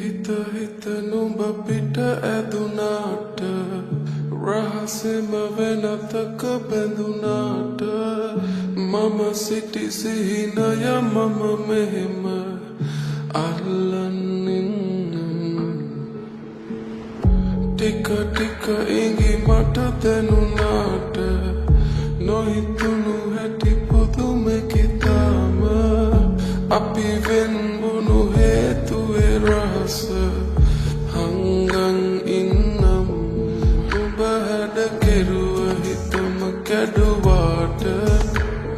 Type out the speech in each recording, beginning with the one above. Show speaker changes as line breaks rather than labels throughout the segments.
හිත නුඹ පිට ඇදුනාට රහසෙම වෙනතක බැඳුනාට මම සිටි සිහිනය මම මෙහෙම අල්ලන්නින් ටික ටික ඉඟි මට දැනුනාට නොහිතුණු හැටි පුදුමෙකිතාම අපි වෙන්වුණු හේතුවේ රහස හංගන් ඉන්නම් ඔබ හැඩ කෙරුව හිතම කැඩුවාට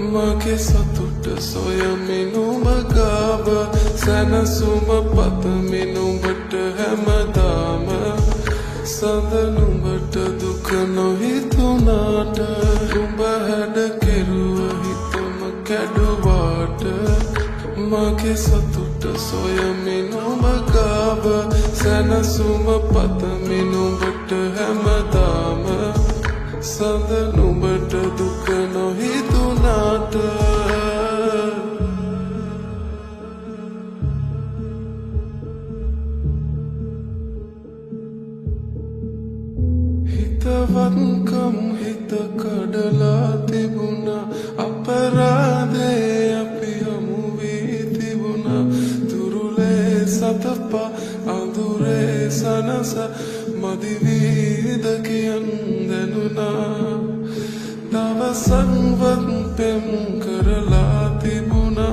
මගේ සතුට සොයමින් ඔබ ගාව සැනසුම පතමින් ඔබට හැමදාම සඳ නුඹට දුක නොහිතුනාට ඔබ හැඩ කෙරුව හිතම කැඩුවාට මගේ සතුට සොයමින් ඔබ ගාව සැනසුම පතමින් ඔබට හැමදාම සඳ නුඹට දුක නොහිතුනාට හිතවත්කම් හිත කඩලා තිබුණා අපරාධේ අපි හමු වී තිබුණා තුරුලේ සතපා අඳුරේ සනස මදි වීද කියන් දැනුණා දවසක්වත් පෙම් කරලා තිබුණා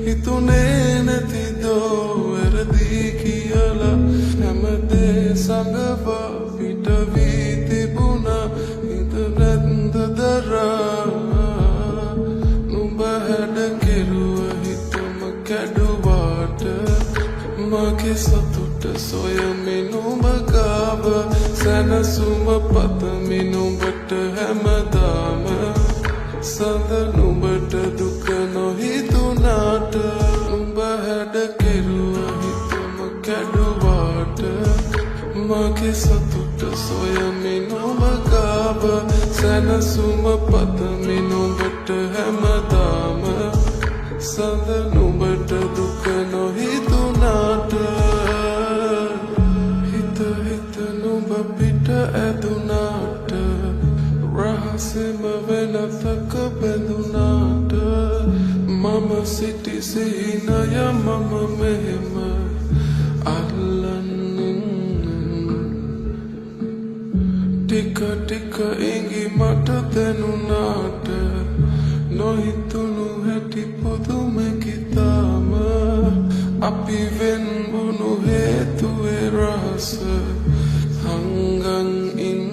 හිතුනේ නැතිදෝ වැරදි කියලා හැමදේ සඟවා පිට වී තිබුණා හිත නැත්ද දරා නුඹ හැඩ කෙරුව හිතම කැඩුවාට මගේ සතුට සොයමින් ඔබ ගාව සැනසුම පතමින් ඔබට හැමදාම සඳ නුඹට දුක නොහිතුනාට නුඹ හැඩ කෙරුව හිතම කැඩුවාට මගේ සතුට සොයමින් ඔබ ගාව සැනසුම පතමින් ඔබට හැමදාම සඳ නුඹට දුක නොහිතුනාට හිත නුඹ පිට ඇදුනාට රහසෙම වෙනතක බැඳුනාට මම සිටි සිහිනය මම මෙහෙම අල්ලන්නින් ටික ටික ඉඟි මට දැනුනාට නොහිතුණු හැටි පුදුමෙකිතාම අපි වෙන්වුණු හේතුවේ රහස හංගන් ඉන්නම්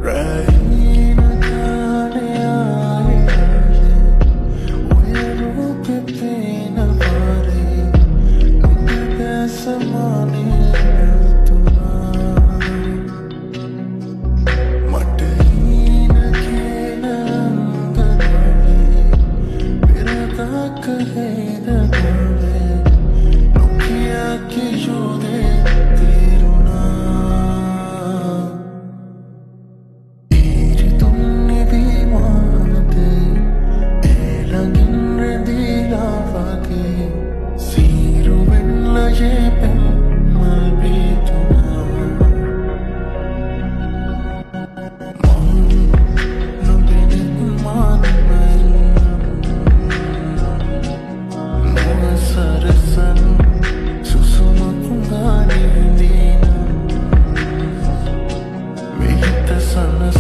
Rahina kaane aaye oya roope peena vaare nunge dasamane tuna mata hina kena anganawe pirata kaheda gawe nokia ki yode tiruna iri tunne vimanate elangin rendila vage siru venla je pemmal bituna Sarasan susuma kungani dina Mehta sanas